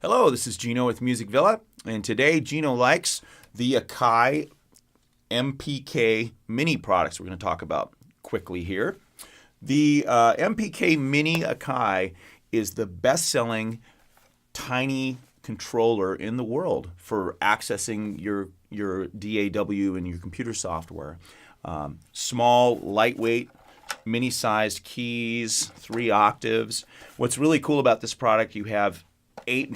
Hello, this is Geno with Music Villa, and today Geno likes the Akai MPK Mini products we're going to talk about quickly here. The MPK Mini Akai is the best-selling tiny controller in the world for accessing your DAW and your computer software. Small, lightweight, mini-sized keys, 3 octaves. What's really cool about this product, you have 8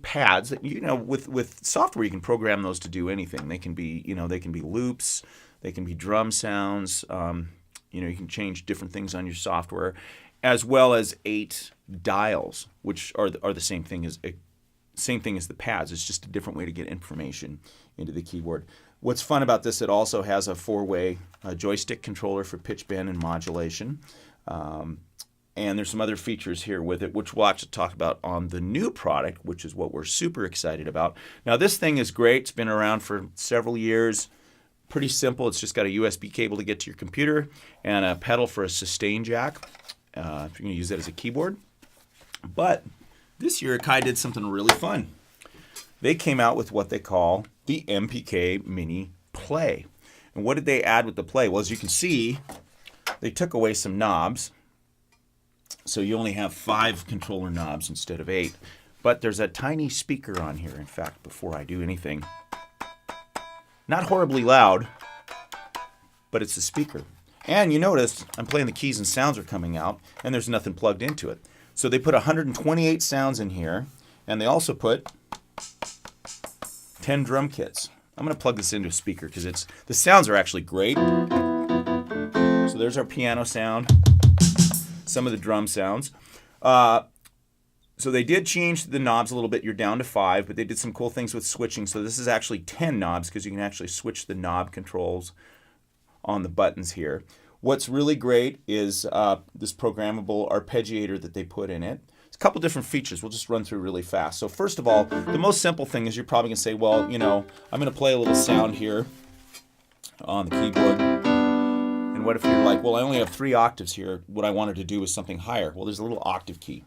pads that, with software you can program those to do anything. They can be, they can be loops, they can be drum sounds. You can change different things on your software, as well as 8 dials, which are the same thing as the pads. It's just a different way to get information into the keyboard. What's fun about this, it also has a 4-way joystick controller for pitch bend and modulation. And there's some other features here with it, which we'll actually talk about on the new product, which is what we're super excited about. Now, this thing is great. It's been around for several years. Pretty simple. It's just got a USB cable to get to your computer and a pedal for a sustain jack if you're going to use that as a keyboard. But this year, Akai did something really fun. They came out with what they call the MPK Mini Play. And what did they add with the Play? Well, as you can see, they took away some knobs. So you only have 5 controller knobs instead of 8. But there's a tiny speaker on here. In fact, before I do anything, not horribly loud, but it's a speaker. And you notice I'm playing the keys and sounds are coming out, and there's nothing plugged into it. So they put 128 sounds in here, and they also put 10 drum kits. I'm going to plug this into a speaker because the sounds are actually great. So there's our piano sound. Some of the drum sounds. So they did change the knobs a little bit. You're down to 5, but they did some cool things with switching. So this is actually 10 knobs because you can actually switch the knob controls on the buttons here. What's really great is this programmable arpeggiator that they put in it. It's a couple different features. We'll just run through really fast. So first of all, the most simple thing is you're probably going to say, well, I'm going to play a little sound here on the keyboard. And what if you're like, well, I only have 3 octaves here. What I wanted to do was something higher. Well, there's a little octave key.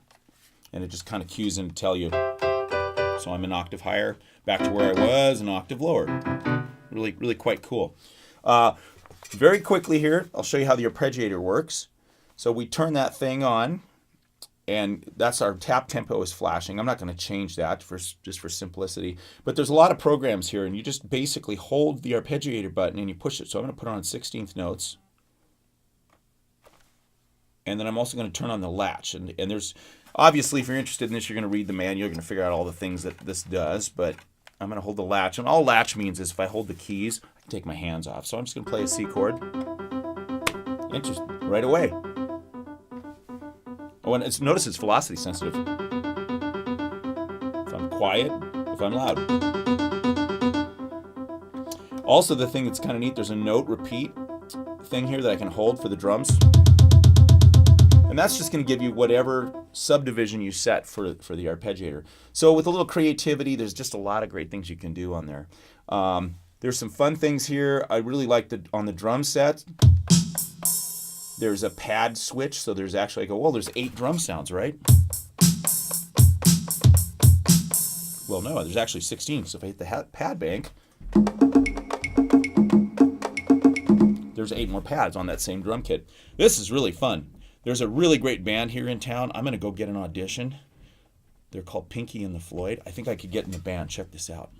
And it just kind of cues in to tell you, so I'm an octave higher, back to where I was, an octave lower. Really, really quite cool. Very quickly here, I'll show you how the arpeggiator works. So we turn that thing on, and that's our tap tempo is flashing. I'm not going to change that just for simplicity. But there's a lot of programs here, and you just basically hold the arpeggiator button and you push it. So I'm going to put it on 16th notes. And then I'm also going to turn on the latch. And there's, obviously, if you're interested in this, you're going to read the manual. You're going to figure out all the things that this does. But I'm going to hold the latch. And all latch means is if I hold the keys, I can take my hands off. So I'm just going to play a C chord. Interesting. Right away. Oh, and notice it's velocity sensitive. If I'm quiet, if I'm loud. Also, the thing that's kind of neat, there's a note repeat thing here that I can hold for the drums. And that's just going to give you whatever subdivision you set for the arpeggiator. So with a little creativity, there's just a lot of great things you can do on there. There's some fun things here. I really like on the drum set, there's a pad switch. So there's actually, there's 8 drum sounds, right? Well, no, there's actually 16. So if I hit the pad bank, there's 8 more pads on that same drum kit. This is really fun. There's a really great band here in town. I'm going to go get an audition. They're called Pinky and the Floyd. I think I could get in the band. Check this out.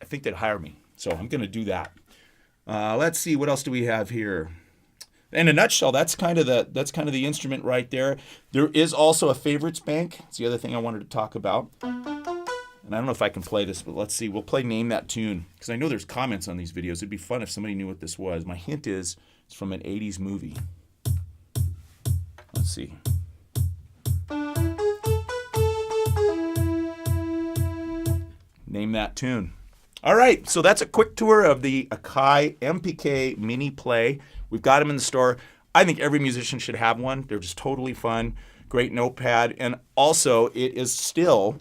I think they'd hire me. So I'm going to do that. Let's see, what else do we have here? In a nutshell, that's kind of the instrument right there. There is also a favorites bank. It's the other thing I wanted to talk about. And I don't know if I can play this, but let's see. We'll play Name That Tune, because I know there's comments on these videos. It'd be fun if somebody knew what this was. My hint is it's from an 80s movie. Let's see. Name That Tune. All right, so that's a quick tour of the Akai MPK Mini Play. We've got them in the store. I think every musician should have one. They're just totally fun. Great notepad. And also, it is still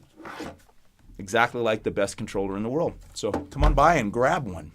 exactly like the best controller in the world. So come on by and grab one.